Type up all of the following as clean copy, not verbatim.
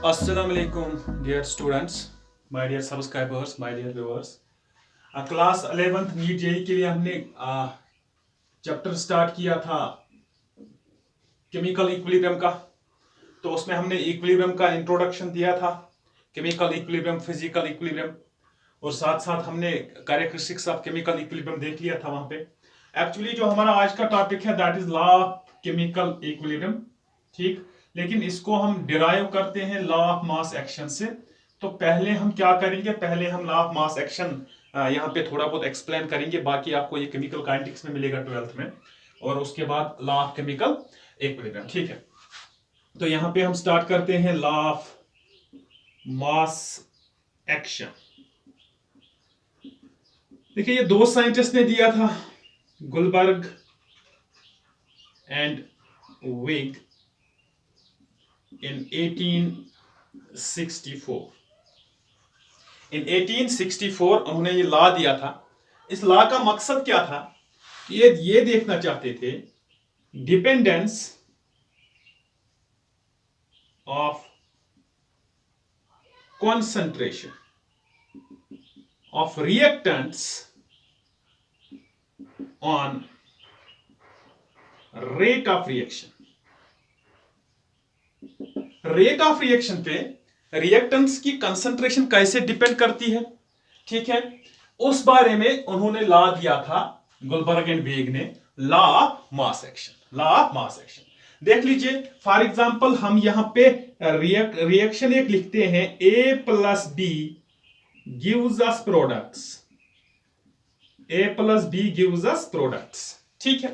Assalamualaikum dear students, my dear subscribers, my dear viewers. Class 11th NEET JEE के लिए हमने chapter start किया था केमिकल इक्विलिब्रियम का। तो उसमें हमने इक्विलिब्रियम का इंट्रोडक्शन दिया था, केमिकल इक्विलिब्रियम, फिजिकल इक्विलिब्रियम, और साथ साथ हमने कैरेक्टरिस्टिक्स ऑफ केमिकल इक्विलिब्रियम देख लिया था वहां पे। एक्चुअली जो हमारा आज का टॉपिक है that is law of chemical equilibrium, ठीक। लेकिन इसको हम डिराइव करते हैं लॉ ऑफ मास एक्शन से। तो पहले हम क्या करेंगे, पहले हम लॉ ऑफ मास एक्शन यहाँ पे थोड़ा बहुत एक्सप्लेन करेंगे, बाकी आपको ये केमिकल काइनेटिक्स में मिलेगा 12th में, और उसके बाद लॉ ऑफ केमिकल इक्विलिब्रियम, ठीक है। तो यहाँ पे हम स्टार्ट करते हैं लॉ ऑफ मास एक्शन। देखिए ये दो साइंटिस्ट ने दिया था, Guldberg and Waage in 1864। In 1864 उन्होंने ये लॉ दिया था। इस लॉ का मकसद क्या था, ये देखना चाहते थे dependence of concentration of reactants on rate of reaction. Rate of reaction पे रिएक्टेंट्स की कंसंट्रेशन कैसे डिपेंड करती है, ठीक है। उस बारे में उन्होंने लॉ दिया था, गुलबर्ग एंड वेग ने, law of mass action. Law of mass action देख लीजिए। फॉर एग्जांपल हम यहां पे रिएक्शन एक लिखते हैं, A plus B gives us products, A plus B gives us products, ठीक है।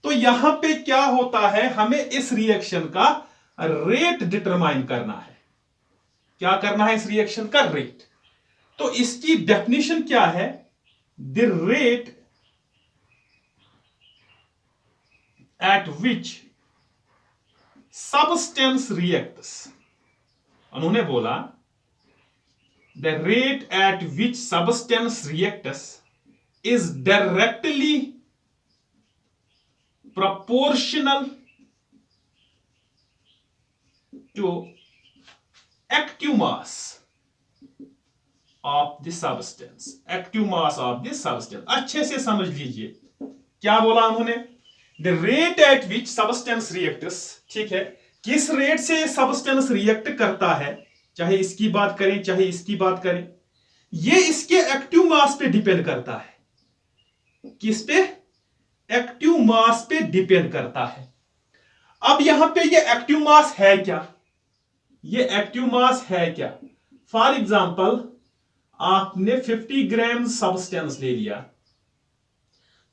तो यहां पे क्या होता है, हमें इस रिएक्शन का रेट डिटरमाइन करना है। क्या करना है, इस रिएक्शन का रेट। तो इसकी डेफिनेशन क्या है, the rate at which substance reacts. उन्होंने बोला the rate at which substance reacts is directly proportional to active mass of the substance। active mass of the substance अच्छे से समझ लीजिए क्या बोला उन्होंने, the rate at which substance reacts, ठीक है। किस रेट से सबस्टेंस रिएक्ट करता है, चाहे इसकी बात करें चाहे इसकी बात करें, ये इसके एक्टिव मास पे डिपेंड करता है। किस पे, एक्टिव मास पे डिपेंड करता है। अब यहां पे ये एक्टिव मास है क्या, ये एक्टिव मास है क्या। फॉर एग्जांपल आपने 50 ग्राम सब्सटेंस ले लिया,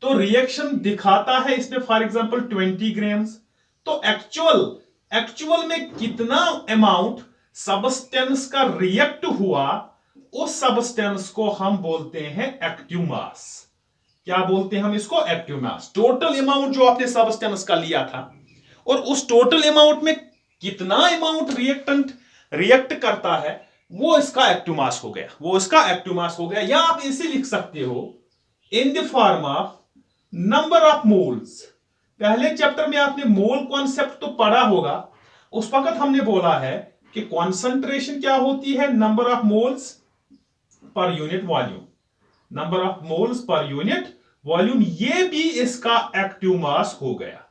तो रिएक्शन दिखाता है इसमें फॉर एग्जांपल 20 ग्राम्स। तो एक्चुअल में कितना अमाउंट सब्सटेंस का रिएक्ट हुआ, उस सब्सटेंस को हम बोलते हैं एक्टिव मास। क्या बोलते हैं हम इसको, एक्टिव मास। टोटल अमाउंट जो आपने सब्सटेंस का लिया था, और उस टोटल अमाउंट में कितना अमाउंट रिएक्टेंट रिएक्ट करता है, वो इसका एक्टिव मास हो गया, वो इसका एक्टिव मास हो गया। या आप इसे लिख सकते हो in the form of number of moles. पहले चैप्टर में आपने मोल कॉन्सेप्ट तो पढ़ा होगा, उस वक्त हमने बोला है कि कॉन्सेंट्रेशन क्या होती है, number of moles per unit volume, number of moles per unit volume. ये भी इसका एक्टिव मास हो गया,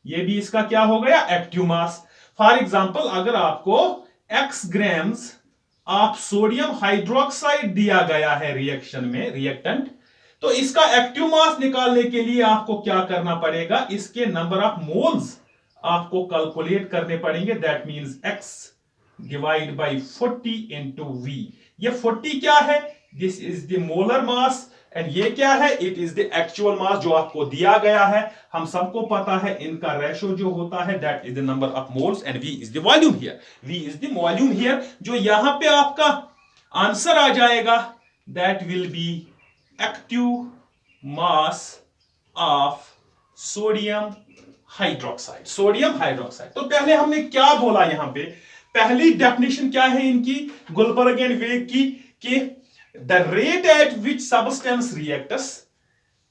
ये भी इसका क्या हो गया, एक्टिव मास। फॉर एग्जांपल अगर आपको x grams of sodium hydroxide दिया गया है रिएक्शन में, रिएक्टेंट, तो इसका एक्टिव मास निकालने के लिए आपको क्या करना पड़ेगा, इसके नंबर ऑफ मोल्स आपको कैलकुलेट करने पड़ेंगे। That means x divide by 40 into v। ये 40 क्या है, this is the molar mass, and ये क्या है, it is the actual mass जो आपको दिया गया है। हम सबको पता है इनका रेशो जो होता है that is the number of moles, and v is the volume here, v is the volume here. जो यहां पे आपका आंसर आ जाएगा that will be active mass of sodium hydroxide, sodium hydroxide. तो पहले हमने क्या बोला, यहां पे पहली डेफिनेशन क्या है इनकी, गुलबर्ग एंड वेग की, कि the rate at which substance reacts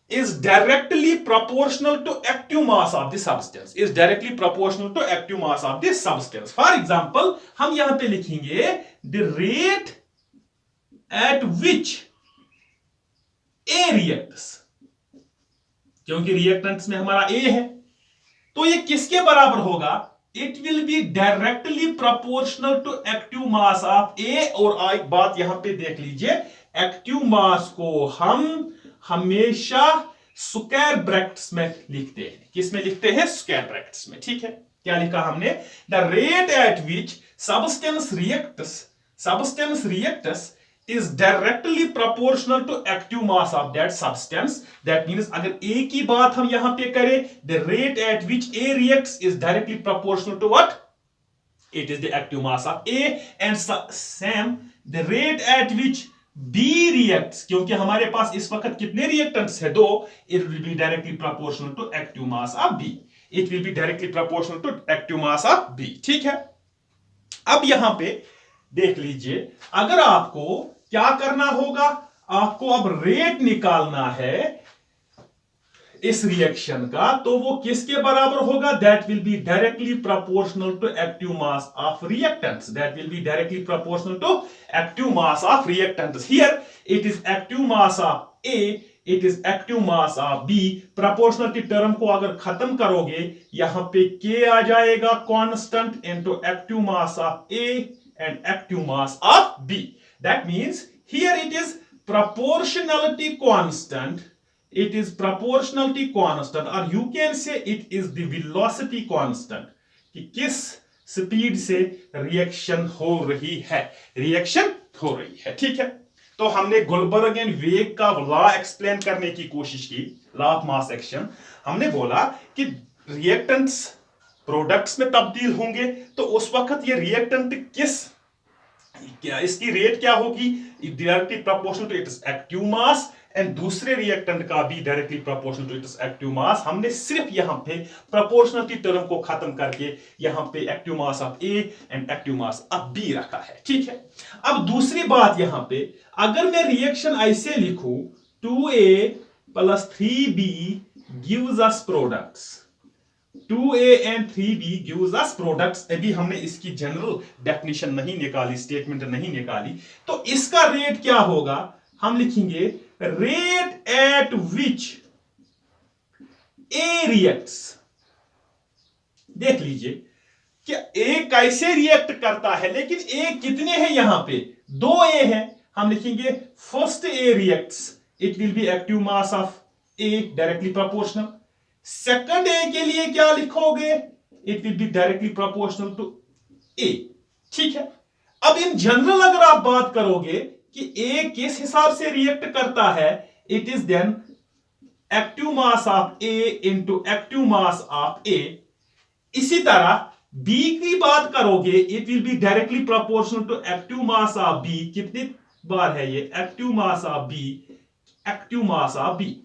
is directly proportional to active mass of the substance, is directly proportional to active mass of the substance. For example, हम यहां पे लिखेंगे the rate at which A reacts, क्योंकि reactants में हमारा A है, तो ये किसके बराबर होगा? It will be directly proportional to active mass of A. और एक बात यहां पे देख लीजिए, एक्टिव मास को हम हमेशा स्क्वायर ब्रैकेट्स में लिखते हैं. किस में लिखते हैं? स्क्वायर ब्रैकेट्स में. ठीक है, क्या लिखा हमने? The rate at which substance reacts is directly proportional to active mass of that substance. That means अगर A की बात हम यहां पे करें, the rate at which A reacts is directly proportional to what? It is the active mass of A. And same, the rate at which B reacts, क्योंकि हमारे पास इस वक्त कितने रिएक्टेंट्स है? 2. It will be directly proportional to active mass of B. It will be directly proportional to active mass of B. ठीक है, अब यहां पे देख लीजिए, अगर आपको क्या करना होगा, आपको अब रेट निकालना है इस रिएक्शन का, तो वो किसके बराबर होगा? That will be directly proportional to active mass of reactants. That will be directly proportional to active mass of reactants. Here it is active mass of A, it is active mass of B. Proportionality term को अगर खत्म करोगे, यहां पे K आ जाएगा constant into active mass of A and active mass of B. That means here it is proportionality constant. It is proportionality constant, or you can say it is the velocity constant. कि किस speed से reaction हो रही है, reaction हो रही है. ठीक है, तो हमने गुलबर्ग एंड वेग का लॉ एक्सप्लेन करने की कोशिश की, लॉ ऑफ मास एक्शन. हमने बोला कि रिएक्टेंट्स प्रोडक्ट्स में तब्दील होंगे, तो उस वक्त ये रिएक्टेंट क्या इसकी रेट क्या होगी? Directly proportional to its active mass, and दूसरे रिएक्टेंट का भी directly proportional to its active mass. हमने सिर्फ यहां पे प्रोपोर्शनलिटी टर्म को खत्म करके यहां पे active mass of A and active mass of B रखा है. ठीक है, अब दूसरी बात यहां पे, अगर मैं रिएक्शन ऐसे लिखूं 2A + 3B gives us products, 2A and 3B gives us products. अभी हमने इसकी जनरल डेफिनेशन नहीं निकाली, स्टेटमेंट नहीं निकाली, तो इसका रेट क्या होगा? हम लिखेंगे rate at which A reacts. देख लीजिए कि A कैसे रिएक्ट करता है, लेकिन A कितने हैं? यहां पे 2A है. हम लिखेंगे first A reacts, it will be active mass of A directly proportional. Second A के लिए क्या लिखोगे? It will be directly proportional to A. ठीक है, अब इन जनरल अगर आप बात करोगे कि ए किस हिसाब से रिएक्ट करता है, it is then active mass of A into active mass of A. इसी तरह बी की बात करोगे, it will be directly proportional to active mass of B. कितनी बार है ये? Active mass of B, active mass of B.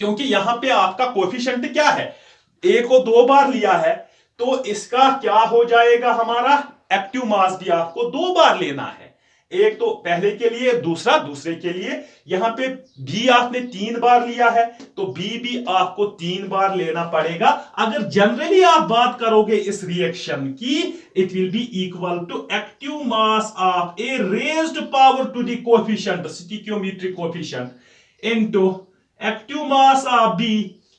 क्योंकि यहां पे आपका कोएफिशिएंट क्या है? ए को 2 बार लिया है, तो इसका क्या हो जाएगा? हमारा एक्टिव मास भी आपको 2 बार लेना है. एक तो पहले के लिए, दूसरा दूसरे के लिए. यहां पे बी आपने 3 बार लिया है, तो बी भी आपको 3 बार लेना पड़ेगा. अगर जनरली आप बात करोगे इस रिएक्शन की, it will be equal to active mass of A raised power to the coefficient, stoichiometric coefficient into active mass of B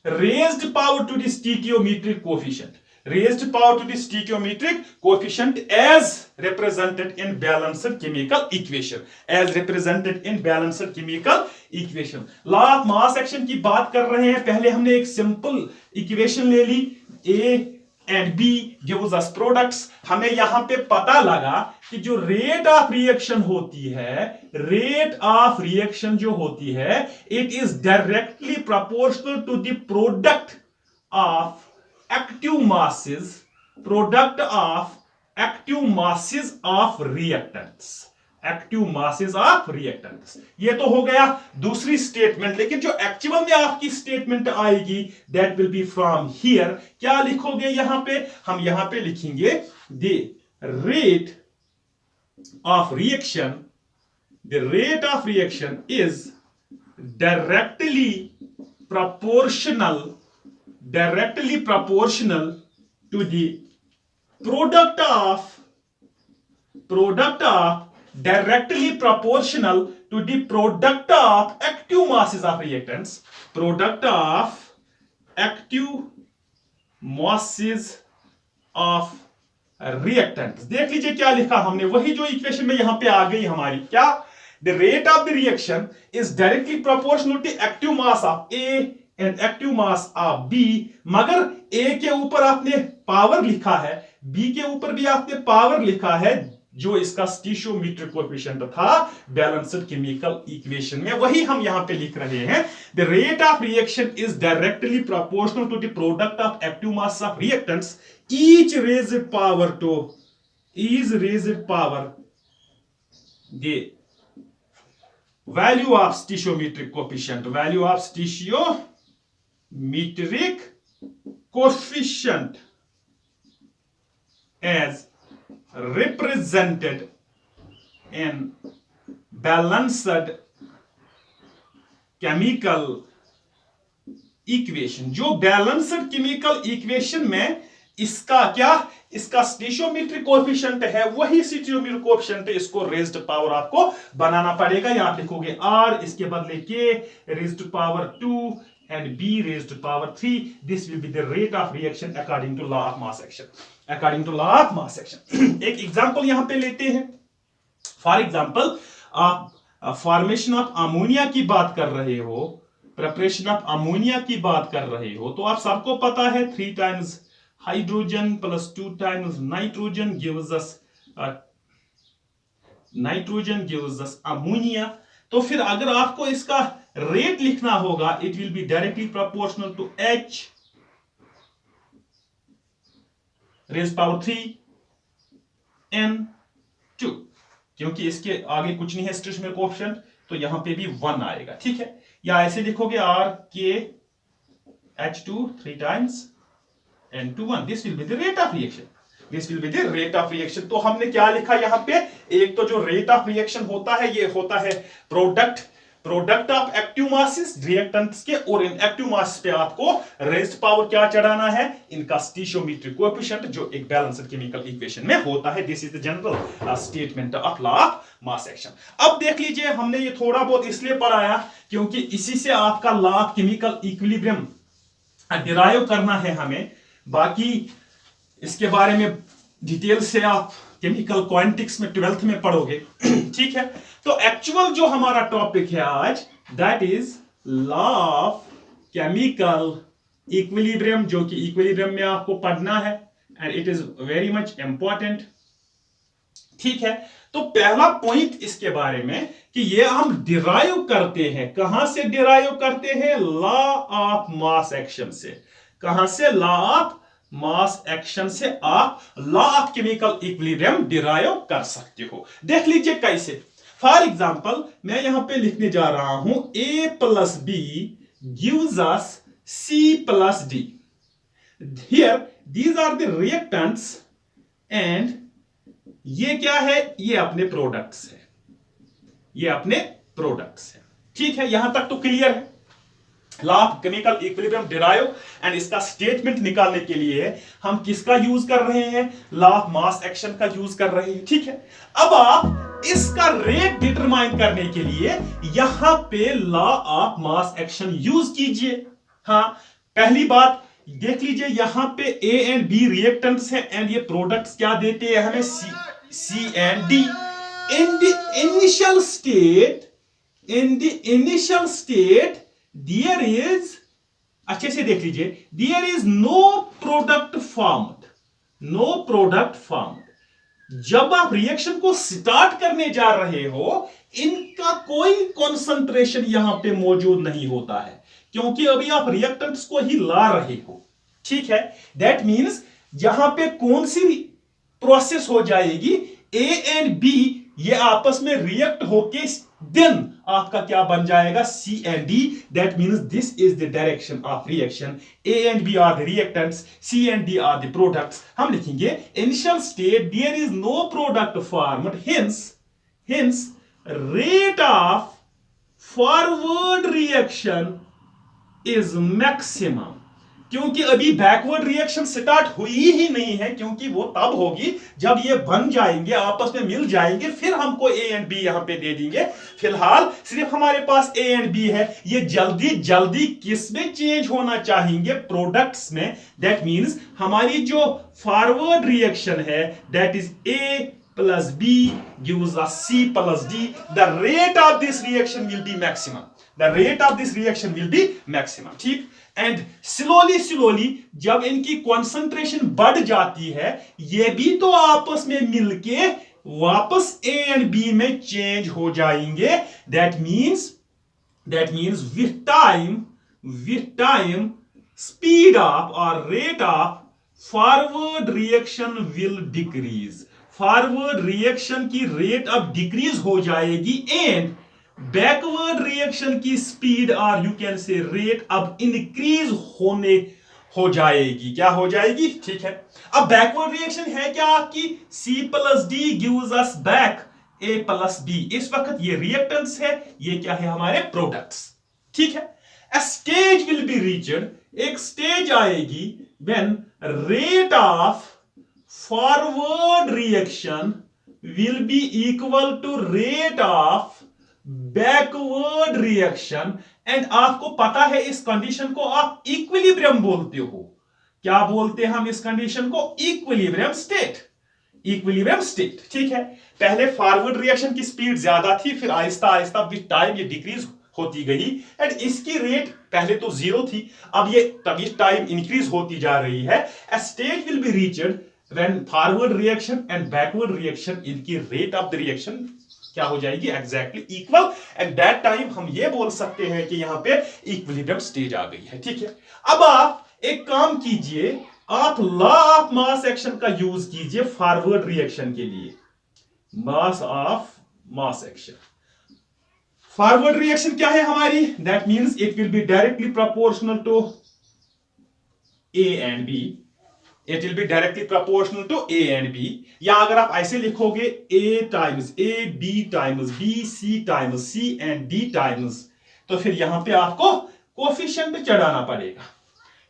raised power to the stoichiometric coefficient, raised power to the stoichiometric coefficient as represented in balanced chemical equation, as represented in balanced chemical equation. law of mass action की बात कर रहे हैं. पहले हमने एक simple equation ले ली, A and B gives us products. हमें यहां पे पता लगा कि जो रेट ऑफ रिएक्शन होती है, रेट ऑफ रिएक्शन जो होती है, it is directly proportional to the product of active masses, product of active masses of reactants, active masses of reactants. ये तो हो गया दूसरी स्टेटमेंट. लेकिन जो एक्चुअल में आपकी स्टेटमेंट आएगी, that will B from here. क्या लिखोगे यहां पे? हम यहां पे लिखेंगे the rate of reaction, the rate of reaction is directly proportional, directly proportional to the product of directly proportional to the product of active masses of reactants, product of active masses of reactants. देख लीजिए क्या लिखा हमने, वही जो equation में यहां पे आ गई हमारी, क्या? The rate of the reaction is directly proportional to active mass of A and active mass of B. मगर A के ऊपर आपने पावर लिखा है, B के ऊपर भी आपने पावर लिखा है, जो इसका स्टीशियोमेट्रिक कोएफिशिएंट था बैलेंस्ड केमिकल इक्वेशन में, वही हम यहां पे लिख रहे हैं. The rate of reaction is directly proportional to the product of active mass of reactants, each raised power the value of stoichiometric coefficient, as represented in balanced chemical equation. जो balanced chemical equation में इसका क्या, इसका स्टीशियोमेट्रिक coefficient है, वही स्टीशियोमेट्रिक coefficient, इसको raised power आपको बनाना पड़ेगा. यहां आप लिखोगे r, इसके बदले k raised power 2 and b raised to power 3. This will be the rate of reaction according to law of mass action. एक एग्जांपल यहां पे लेते हैं. फॉर एग्जांपल आप फॉर्मेशन ऑफ अमोनिया की बात कर रहे हो, प्रिपरेशन ऑफ अमोनिया की बात कर रहे हो, तो आप सबको पता है 3 times hydrogen plus 2 times nitrogen gives us ammonia. तो फिर अगर आपको इसका रेट लिखना होगा, it will be directly proportional to H raise power 3 N2, क्योंकि इसके आगे कुछ नहीं है स्टीशियोमेट्रिक कोएफिशिएंट, तो यहां पे भी 1 आएगा. ठीक है, या ऐसे लिखोगे R K H2 3 times N2 1. This will be the rate of reaction. तो हमने क्या लिखा यहां पे, एक तो जो रेट ऑफ रिएक्शन होता है, ये होता है product of active masses reactants के, और इन एक्टिव मास पे आपको रेज्ड पावर क्या चढ़ाना है, इनका स्टीशियोमेट्रिक कोएफिशिएंट, जो एक बैलेंस्ड केमिकल इक्वेशन में होता है. This is the general statement of law of mass action. अब देख लीजिए, हमने ये थोड़ा बहुत इसलिए पढ़ाया क्योंकि इसी से आपका law of chemical equilibrium derive करना है हमें. बाकी इसके बारे में डिटेल से आप केमिकल क्वांटिक्स में 12th में पढ़ोगे. ठीक है, तो एक्चुअल जो हमारा टॉपिक है आज, that is law of chemical equilibrium, जो कि इक्विलिब्रियम में आपको पढ़ना है, and it is very much important. ठीक है, तो पहला पॉइंट इसके बारे में कि ये हम डिराइव करते हैं, कहां से डिराइव करते हैं, लॉ ऑफ मास एक्शन से. कहां से, लॉ ऑफ मास एक्शन से आप law of chemical equilibrium derive कर सकते हो. देख लीजिए कैसे. फॉर एग्जांपल मैं यहां पे लिखने जा रहा हूं A plus B gives us C plus D. Here these are the reactants and ये क्या है, ये अपने प्रोडक्ट्स है. ठीक है, यहां तक तो क्लियर है. Law of chemical equilibrium derive and इसका स्टेटमेंट निकालने के लिए हम किसका यूज कर रहे हैं, लॉ ऑफ मास एक्शन का यूज कर रहे हैं. ठीक है, अब आप इसका रेट डिटरमाइन करने के लिए यहां पे law of mass action use कीजिए. हाँ, पहली बात देख लीजिए, यहां पे A एंड B रिएक्टेंट्स हैं, एंड ये प्रोडक्ट्स क्या देते हैं हमें, C and D. In the initial state there is, अच्छे से देख लीजिए, there is no product formed. जब आप रिएक्शन को स्टार्ट करने जा रहे हो, इनका कोई कॉन्सेंट्रेशन यहां पे मौजूद नहीं होता है, क्योंकि अभी आप रिएक्टेंट्स को ही ला रहे हो. ठीक है, दैट मींस यहां पे कौन सी प्रोसेस हो जाएगी, A एंड B ये आपस में रिएक्ट होके देन आपका क्या बन जाएगा, C and D. That means this is the direction of reaction. A and B are the reactants, C and D are the products. हम लिखेंगे initial state there is no product formed, hence rate of forward reaction is maximum, क्योंकि अभी backward reaction start हुई ही नहीं है, क्योंकि वो तब होगी जब ये बन जाएंगे, आपस में मिल जाएंगे, फिर हमको ए एंड बी यहां पे दे देंगे। फिलहाल सिर्फ हमारे पास ए एंड बी है। ये जल्दी जल्दी किस में चेंज होना चाहेंगे? प्रोडक्ट्स में। दैट मींस हमारी जो फॉरवर्ड रिएक्शन है, that is a plus B gives us C plus D. The rate of this reaction will be maximum. The rate of this reaction will be maximum. ठीक? And slowly जब इनकी concentration बढ़ जाती है, ये भी तो आपस में मिलके वापस A and B में change हो जाएंगे. That means with time, speed of or rate of forward reaction will decrease. Forward reaction की रेट अब डिक्रीज हो जाएगी एंड बैकवर्ड रिएक्शन की स्पीड और यू कैन से रेट अब इंक्रीज हो जाएगी। क्या हो जाएगी? ठीक है। अब बैकवर्ड रिएक्शन है क्या आपकी? C plus D gives us back A plus B. इस वक्त ये रिएक्टेंट्स है, ये क्या है? हमारे प्रोडक्ट्स। ठीक है। A stage will be reached, एक स्टेज आएगी when rate of forward reaction will be equal to rate of backward reaction, and आपको पता है इस कंडीशन को आप इक्विलिब्रियम बोलते हो। क्या बोलते हैं हम इस कंडीशन को? Equilibrium state. Equilibrium state. ठीक है। पहले फॉरवर्ड रिएक्शन की स्पीड ज्यादा थी, फिर आहिस्ता आहिस्ता विद टाइम ये डिक्रीज होती गई एंड इसकी रेट पहले तो 0 थी, अब ये तभी टाइम इंक्रीज होती जा रही है। A stage will be reached when forward reaction and backward reaction, इनकी rate of the reaction क्या हो जाएगी? Exactly equal. And that time हम ये बोल सकते हैं कि यहां पे इक्विलिब्रियम स्टेज आ गई है। ठीक है। अब आप एक काम कीजिए, आप लॉ ऑफ मास एक्शन का यूज कीजिए फॉरवर्ड रिएक्शन के लिए। Mass of mass action, forward reaction क्या है हमारी? That means it will be directly proportional to A and B. It will be directly proportional to A and B. या अगर आप ऐसे लिखोगे A times A, B times B, C times C and D times, तो फिर यहां पे आपको कोफिशिएंट चढ़ाना पड़ेगा।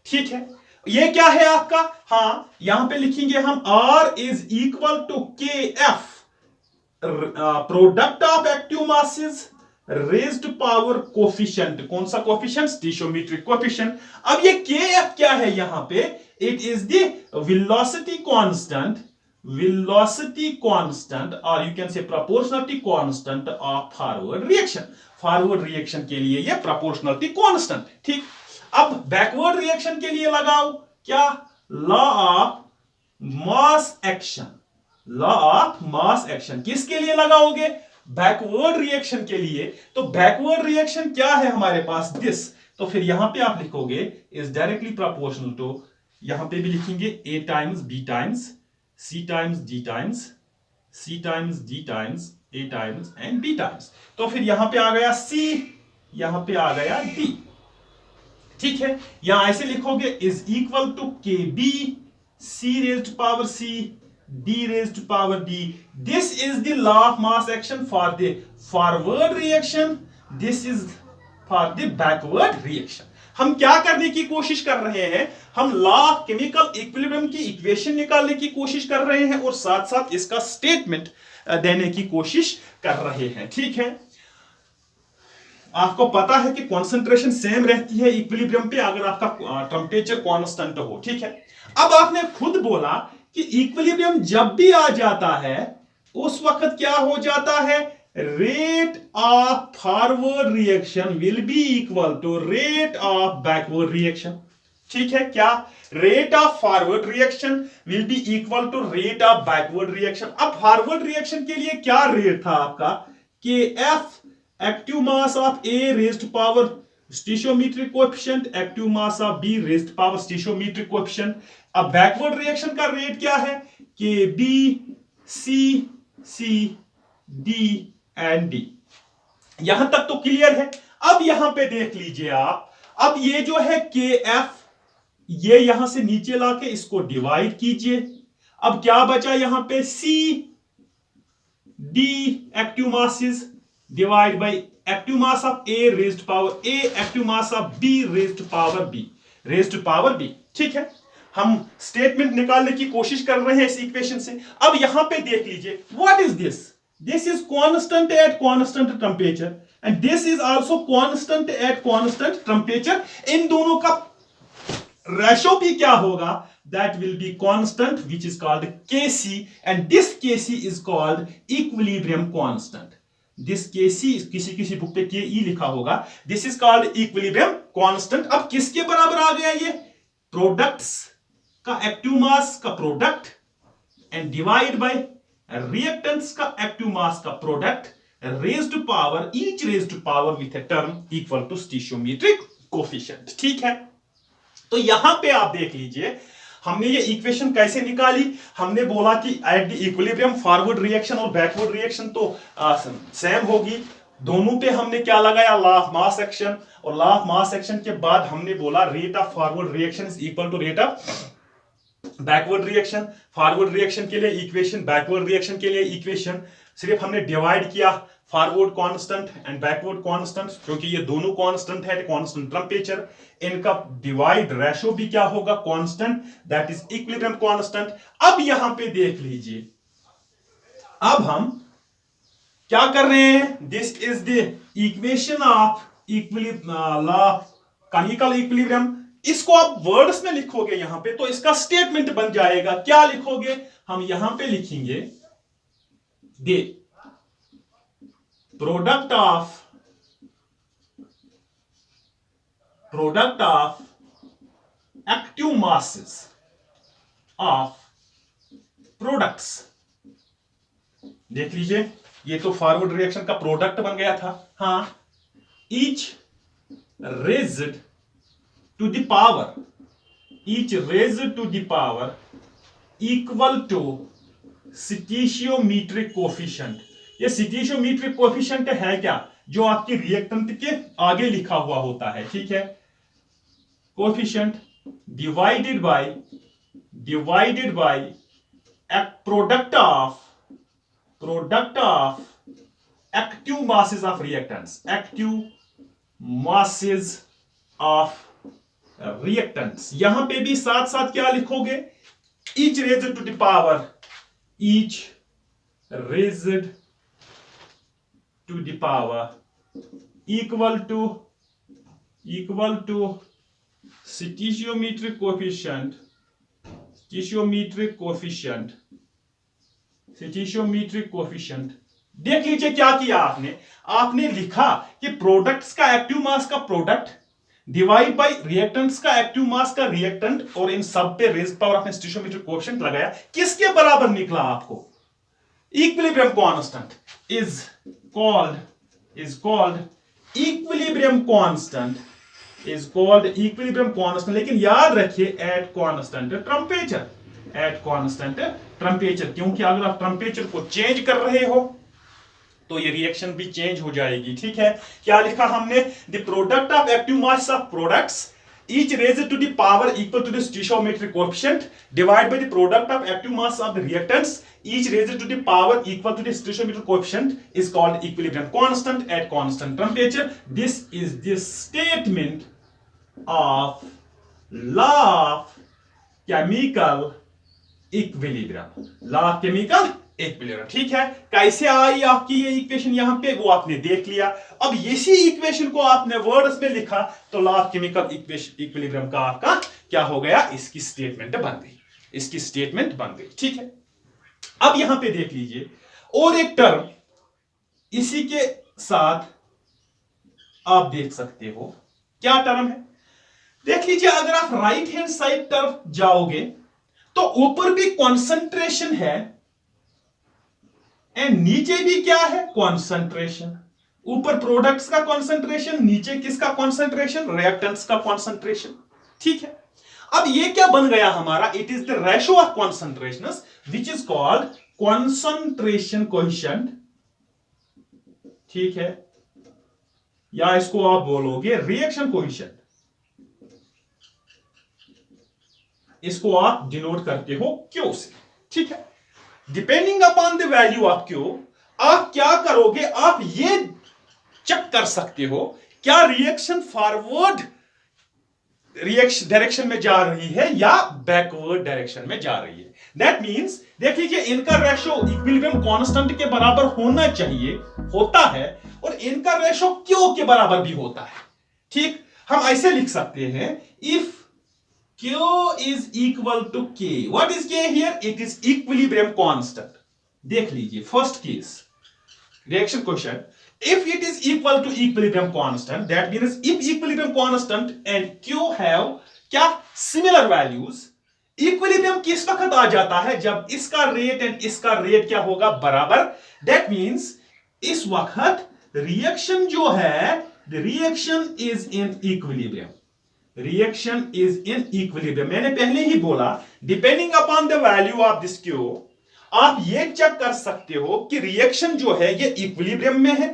ठीक है। ये क्या है आपका? हाँ, यहां पे लिखेंगे हम R is equal to KF, product of active masses raised power coefficient. कौन सा कोफिशिएंट? स्टीशियोमेट्रिक कोफिशिएंट। अब ये KF क्या है यहां पे? It is the velocity constant or you can say proportionality constant of forward reaction. Forward reaction के लिए ये proportionality constant। ठीक। अब backward reaction के लिए लगाओ क्या? law of mass action। law of mass action किसके लिए लगाओगे? backward reaction के लिए। तो backward reaction क्या है हमारे पास? this। तो फिर यहां पे आप लिखोगे is directly proportional to, यहां पे भी लिखेंगे A times B times C times D times C times D times A times and B times. तो फिर यहां पे आ गया C, यहां पे आ गया D। ठीक है। यहां ऐसे लिखोगे is equal to KB C raised power C D raised power D। This is the law of mass action for the forward reaction, this is for the backward reaction. हम क्या करने की कोशिश कर रहे हैं? हम लॉ ऑफ केमिकल इक्विलिब्रियम की इक्वेशन निकालने की कोशिश कर रहे हैं और साथ साथ इसका स्टेटमेंट देने की कोशिश कर रहे हैं। ठीक है। आपको पता है कि कॉन्सेंट्रेशन सेम रहती है इक्विलिब्रियम पे अगर आपका टेम्परेचर कांस्टेंट हो। ठीक है। अब आपने खुद बोला कि इक्विलिब्रियम जब भी आ जाता है उस वक्त क्या हो जाता है? rate of forward reaction will be equal to rate of backward reaction। ठीक है। क्या? rate of forward reaction will be equal to rate of backward reaction। अब forward reaction के लिए क्या रेट था आपका? KF active mass of A raised power stoichiometric coefficient, active mass of B raised power stoichiometric coefficient। अब backward reaction का rate क्या है? KB C D and D. यहां तक तो क्लियर है। अब यहां पे देख लीजिए आप, अब ये जो है KF, ये यहां से नीचे लाके इसको डिवाइड कीजिए। अब क्या बचा यहां पे? C D active masses divide by active mass of A raised power A, active mass of B raised power B, raised power B. ठीक है, हम स्टेटमेंट निकालने की कोशिश कर रहे हैं इस इक्वेशन से। अब यहां पे देख लीजिए, what is this? This is constant at constant temperature and this is also constant at constant temperature. इन दोनों का रेशो भी क्या होगा? That will be constant, which is called Kc, and this Kc is called equilibrium constant. This Kc, किसी book पे Ke लिखा होगा, this is called equilibrium constant। अब किसके बराबर आ गया ये? प्रोडक्ट्स का एक्टिव मास का product and divide by reactants का एक्टिव मास का product raised to power, each raised to power with a term equal to stoichiometric coefficient. ठीक है, तो यहां पे आप देख लीजिए हमने ये इक्वेशन कैसे निकाली। हमने बोला कि at the equilibrium forward reaction और बैकवर्ड रिएक्शन तो सेम होगी। दोनों पे हमने क्या लगाया? लॉ ऑफ मास एक्शन, और लॉ ऑफ मास एक्शन के बाद हमने बोला rate of forward reaction is equal to rate of backward reaction. Forward reaction के लिए इक्वेशन, बैकवर्ड रिएक्शन के लिए इक्वेशन, सिर्फ हमने डिवाइड किया forward constant and backward constant, क्योंकि ये दोनों कांस्टेंट है, कांस्टेंट टेंपरेचर, इनका डिवाइड रेशो भी क्या होगा? Constant, that is equilibrium constant. अब यहां पे देख लीजिए, अब हम क्या कर रहे हैं? This is the equation of law chemical equilibrium. इसको आप वर्ड्स में लिखोगे यहां पे तो इसका स्टेटमेंट बन जाएगा। क्या लिखोगे? हम यहां पे लिखेंगे दे product of active masses of products। देख लीजिए, ये तो फॉरवर्ड रिएक्शन का प्रोडक्ट बन गया था। हाँ, each raised to the power equal to stoichiometric coefficient. ये स्टोइचियोमेट्रिक कोफिशिएंट है क्या? जो आपकी रिएक्टेंट के आगे लिखा हुआ होता है। ठीक है, coefficient divided by product of active masses of reactants, active masses of reactants. यहां पे भी साथ साथ क्या लिखोगे? each raised to the power, each raised to the power equal to stoichiometric coefficient देख लीजिए क्या किया आपने लिखा कि प्रोडक्ट्स का एक्टिव मास का प्रोडक्ट डिवाइड बाय रिएक्टेंट्स का एक्टिव मास का रिएक्टेंट, और इन सब पे रेज्ड पावर आपने स्टोइचियोमेट्रिक कोएफिशिएंट लगाया। किसके बराबर निकला आपको? Equilibrium constant is called equilibrium constant, लेकिन याद रखिए एट कांस्टेंट टेंपरेचर, क्योंकि अगर आप टेंपरेचर को चेंज कर रहे हो तो ये रिएक्शन भी चेंज हो जाएगी। ठीक है, क्या लिखा हमने? The product of active mass of products each raised to the power equal to the stoichiometric coefficient divided by the product of active mass of the reactants each raised to the power equal to the stoichiometric coefficient is called equilibrium constant at constant temperature। This is the statement of law of chemical equilibrium, law of chemical equilibrium. ठीक है, कैसे आई आपकी ये equation यहां पे, वो आपने देख लिया। अब इसी इक्वेशन को आपने वर्ड्स में लिखा तो लॉ ऑफ केमिकल इक्विलिब्रियम का आपका क्या हो गया? इसकी स्टेटमेंट बन गई। ठीक है, अब यहां पे देख लीजिए और एक टर्म इसी के साथ आप देख सकते हो। क्या टर्म है? देख लीजिए, अगर आप राइट हैंड साइड तरफ जाओगे तो ऊपर भी कॉन्सेंट्रेशन है एंड नीचे भी क्या है? कॉन्सेंट्रेशन। ऊपर प्रोडक्ट्स का कॉन्सेंट्रेशन, नीचे किसका कॉन्सेंट्रेशन? रिएक्टेंट्स का कॉन्सेंट्रेशन। ठीक है, अब ये क्या बन गया हमारा? It is the ratio of concentrations which is called concentration coefficient. ठीक है, या इसको आप बोलोगे रिएक्शन कोएफिशिएंट, इसको आप डिनोट करते हो क्यू से। ठीक है, depending upon the value of Q आप क्या करोगे? आप ये चेक कर सकते हो क्या रिएक्शन फॉरवर्ड रिएक्शन डायरेक्शन में जा रही है या बैकवर्ड डायरेक्शन में जा रही है। दैट मींस देख लीजिए इनका रेशो इक्विलिब्रियम कांस्टेंट के बराबर होना चाहिए, होता है, और इनका रेशो क्यू के बराबर भी होता है। ठीक, हम ऐसे लिख सकते हैं if Q is equal to K. What is K here? It is equilibrium constant. देख लीजिए first case reaction question, if it is equal to equilibrium constant, that means if equilibrium constant and Q have क्या similar values, equilibrium किस वक्त आ जाता है जब इसका rate and इसका रेट क्या होगा बराबर। that means इस वक्त रिएक्शन जो है, the reaction is in equilibrium. Reaction is in equilibrium. मैंने पहले ही बोला depending upon the value of this Q आप ये चेक कर सकते हो कि रिएक्शन जो है ये इक्विलिब्रियम में है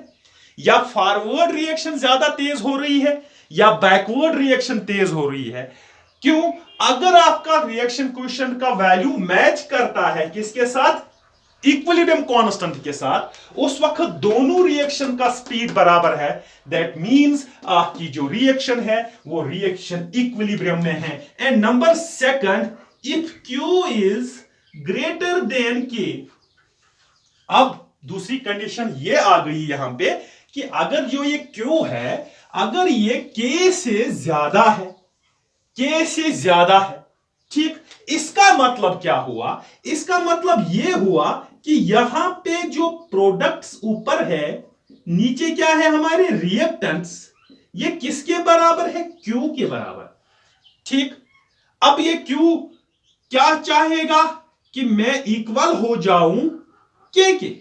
या फॉरवर्ड रिएक्शन ज्यादा तेज हो रही है या बैकवर्ड रिएक्शन तेज हो रही है। क्यों? अगर आपका रिएक्शन क्वेश्चन का वैल्यू मैच करता है किसके साथ, इक्विलिब्रियम कांस्टेंट के साथ, उस वक्त दोनों रिएक्शन का स्पीड बराबर है। दैट मींस आपकी जो रिएक्शन है वो रिएक्शन इक्विलिब्रियम में है। And number second, if Q is greater than K। अब दूसरी कंडीशन ये आ गई यहां पे कि अगर जो ये Q है अगर ये K से ज्यादा है, K से ज्यादा है, ठीक, इसका मतलब क्या हुआ, इसका मतलब यह हुआ कि यहां पे जो प्रोडक्ट्स ऊपर है नीचे क्या है हमारे रिएक्टेंट्स, ये किसके बराबर है, Q के बराबर। ठीक, अब ये Q क्या चाहेगा कि मैं इक्वल हो जाऊं K के,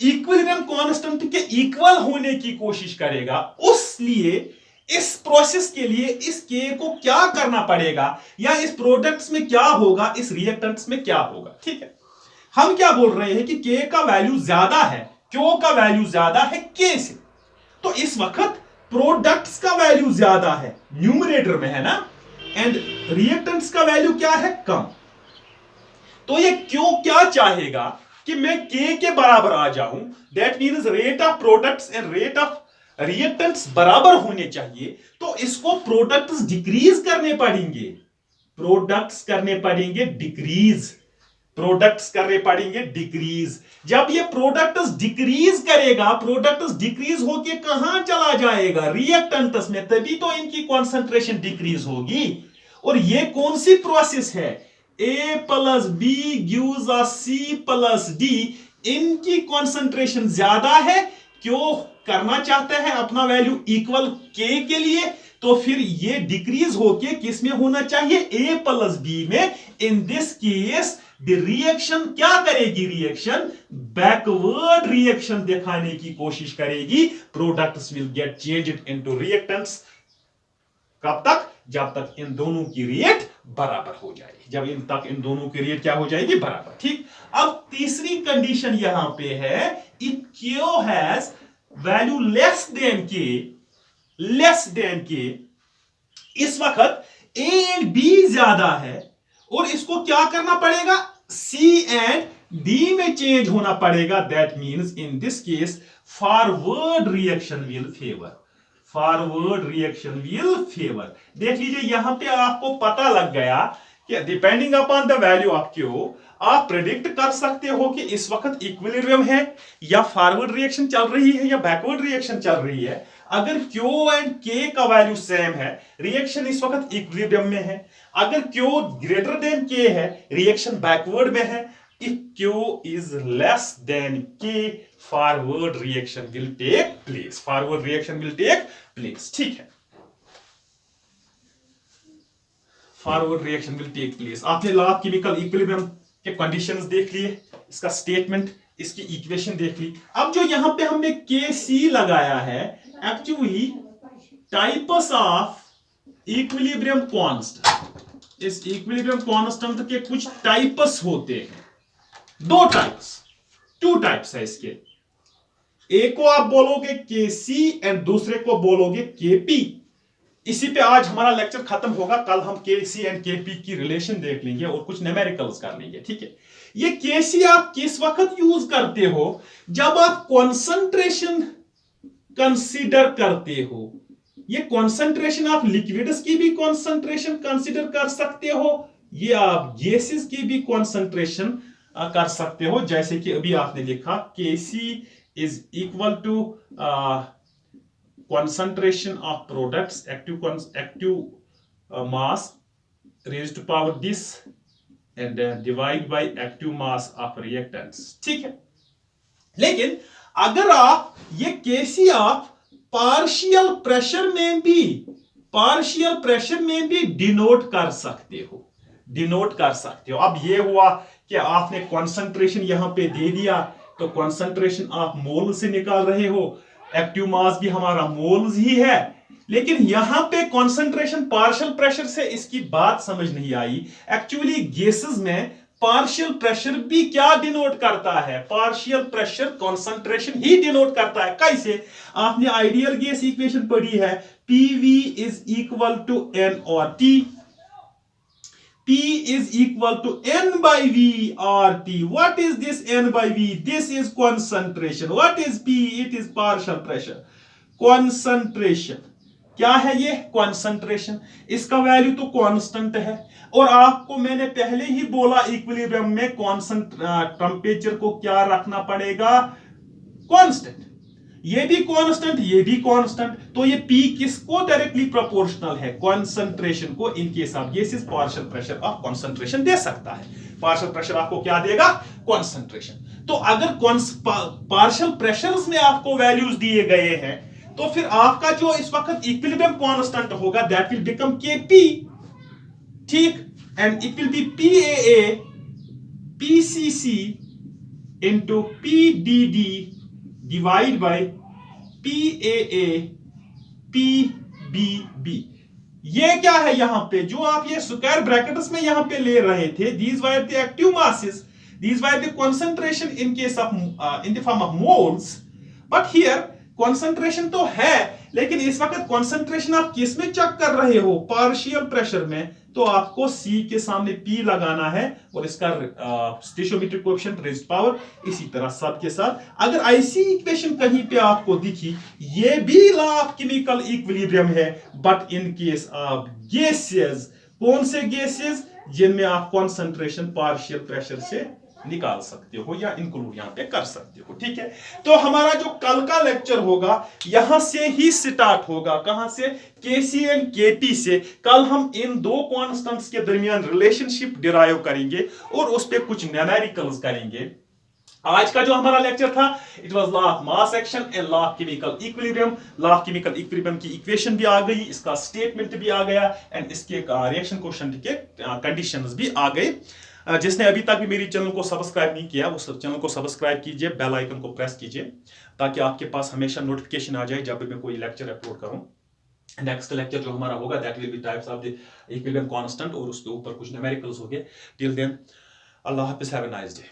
इक्विलिब्रियम कांस्टेंट के इक्वल होने की कोशिश करेगा। उसलिए इस प्रोसेस के लिए इस K को क्या करना पड़ेगा या इस प्रोडक्ट्स में क्या होगा, इस रिएक्टेंट्स में क्या होगा। ठीक है, हम क्या बोल रहे हैं कि K का वैल्यू ज्यादा है, Q का वैल्यू ज्यादा है K से, तो इस वक्त प्रोडक्ट्स का वैल्यू ज्यादा है, न्यूमरेटर में है ना, एंड रिएक्टेंट्स का वैल्यू क्या है, कम। तो ये Q क्या चाहेगा कि मैं K के बराबर आ जाऊं। That means rate of products and rate of reactants बराबर होने चाहिए, तो इसको प्रोडक्ट्स डिक्रीज करने पड़ेंगे, प्रोडक्ट्स करने पड़ेंगे डिक्रीज, प्रोडक्ट्स करने पड़ेंगे डिक्रीज। जब ये प्रोडक्ट्स डिक्रीज करेगा, प्रोडक्ट्स डिक्रीज होके कहां चला जाएगा, रिएक्टेंट्स में, तभी तो इनकी कॉन्सेंट्रेशन डिक्रीज होगी। और ये कौन सी प्रोसेस है, A plus B gives a C plus D, इनकी कॉन्सेंट्रेशन ज्यादा है, क्यों करना चाहते हैं अपना वैल्यू इक्वल K के लिए, तो फिर ये डिक्रीज होके किस में होना चाहिए, A प्लस B में। In this case the reaction क्या करेगी, रिएक्शन बैकवर्ड रिएक्शन दिखाने की कोशिश करेगी। Products will get changed into reactants. कब तक, जब तक इन दोनों की रेट बराबर हो जाएगी, जब इन दोनों की रेट क्या हो जाएगी, बराबर। ठीक, अब तीसरी कंडीशन यहां पे है, if Q has value less than K, इस वक्त A एंड B ज्यादा है और इसको क्या करना पड़ेगा, C एंड D में चेंज होना पड़ेगा। That means in this case forward reaction will favour, forward reaction will favour. देख लीजिए यहां पे आपको पता लग गया कि depending upon the value of Q आप प्रेडिक्ट कर सकते हो कि इस वक्त इक्विलिब्रियम है या फॉरवर्ड रिएक्शन चल रही है या बैकवर्ड रिएक्शन चल रही है। अगर Q एंड K का वैल्यू सेम है, रिएक्शन इस वक्त इक्विलिब्रियम में है। अगर Q ग्रेटर देन K है, रिएक्शन बैकवर्ड में है। If Q is less than K, forward reaction will take place. Forward reaction will take place. ठीक है, forward reaction will take place. आपने लॉ ऑफ केमिकल इक्विलिब्रियम के conditions देख लिए, इसका स्टेटमेंट, इसकी इक्वेशन देख ली। अब जो यहां पे हमने Kc लगाया है, actually types of equilibrium constant, इस इक्विलिब्रियम कांस्टेंट के कुछ टाइप्स होते हैं, दो टाइप्स, टू टाइप्स है इसके। एक को आप बोलोगे Kc एंड दूसरे को बोलोगे Kp। इसी पे आज हमारा लेक्चर खत्म होगा, कल हम Kc एंड Kp की रिलेशन देख लेंगे और कुछ न्यूमेरिकल्स कर लेंगे। ठीक है, ये Kc आप किस वक्त यूज करते हो, जब आप कॉन्सेंट्रेशन कंसीडर करते हो। ये कॉन्सेंट्रेशन आप लिक्विड्स की भी कॉन्सेंट्रेशन कंसीडर कर सकते हो, ये आप गैसेस की भी कॉन्सेंट्रेशन कर सकते हो, जैसे कि अभी आपने लिखा Kc is equal to concentration of products active mass raised to power this and divide by active mass of reactants। ठीक है, लेकिन अगर आप ये Kc आप पार्शियल प्रेशर में भी डिनोट कर सकते हो। अब ये हुआ कि आपने कंसंट्रेशन यहां पे दे दिया, तो कंसंट्रेशन आप मोल से निकाल रहे हो, एक्टिव मास भी हमारा मोल्स ही है, लेकिन यहां पे कंसंट्रेशन पार्शियल प्रेशर से, इसकी बात समझ नहीं आई। एक्चुअली गैसेस में पार्शियल प्रेशर भी क्या डिनोट करता है, पार्शियल प्रेशर कंसंट्रेशन ही डिनोट करता है। कैसे? आपने आइडियल गैस इक्वेशन पढ़ी है, PV is equal to N और T, P is equal to N by V or T. What is this N by V? This is concentration. What is P? It is partial pressure. Concentration क्या है? ये concentration, इसका value तो constant है, और आपको मैंने पहले ही बोला इक्विलिब्रियम में टेम्परेचर को क्या रखना पड़ेगा? कांस्टेंट। ये भी कांस्टेंट, ये भी कांस्टेंट, तो ये P किसको डायरेक्टली प्रोपोर्शनल है? कंसंट्रेशन को। In case of gases partial pressure of concentration दे सकता है। पार्शियल प्रेशर आपको क्या देगा? कंसंट्रेशन। तो अगर पार्शियल प्रेशर्स में आपको वैल्यूज दिए गए हैं, तो फिर आपका जो इस वक्त इक्विलिब्रियम कांस्टेंट होगा दैट विल बिकम Kp, ठीक, and it will B PAA PCC into PDD divide by PAA PBB। ये क्या है यहां पे जो आप ये स्क्वायर ब्रैकेट्स में यहां पे ले रहे थे? these were the active masses, these were the concentration in case of in the form of moles, but here concentration तो है, लेकिन इस वक्त कंसंट्रेशन आप किस में चेक कर रहे हो? पार्शियल प्रेशर में, तो आपको C के सामने P लगाना है और इसका स्टोइचियोमेट्रिक कोएफिशिएंट रेज्ड पावर इसी तरह सब के साथ। अगर ऐसी इक्वेशन कहीं पे आपको दिखी, ये भी लॉ ऑफ केमिकल इक्विलिब्रियम है, but in case of gases, कौन से गैसेस? जिनमें आप कंसंट्रेशन पार्शियल प्रेशर से निकाल सकते हो या इंक्लूड यहां पे कर सकते हो। ठीक है, तो हमारा जो कल का लेक्चर होगा यहां से ही स्टार्ट होगा। कहां से? Kc एंड Kp से। कल हम इन दो कांस्टेंट्स के दरमियान रिलेशनशिप डिराइव करेंगे और उस पे कुछ न्यूमेरिकल्स करेंगे। आज का जो हमारा लेक्चर था, it was law of mass action and law of chemical equilibrium. Law of chemical equilibrium की इक्वेशन भी आ गई, इसका स्टेटमेंट भी आ गया, एंड इसके रिएक्शन कोएफिशिएंट के कंडीशंस भी आ गए। जिसने अभी तक भी मेरी चैनल को सब्सक्राइब नहीं किया, उस चैनल को सब्सक्राइब कीजिए, बेल आइकन को प्रेस कीजिए, ताकि आपके पास हमेशा नोटिफिकेशन आ जाए जब भी मैं कोई लेक्चर अपलोड करूं। नेक्स्ट लेक्चर जो हमारा होगा that will be types of the equilibrium constant, और उसके ऊपर कुछ न्यूमेरिकल्स होंगे। टिल देन, अल्लाह हाफिज, हैव अ नाइस डे।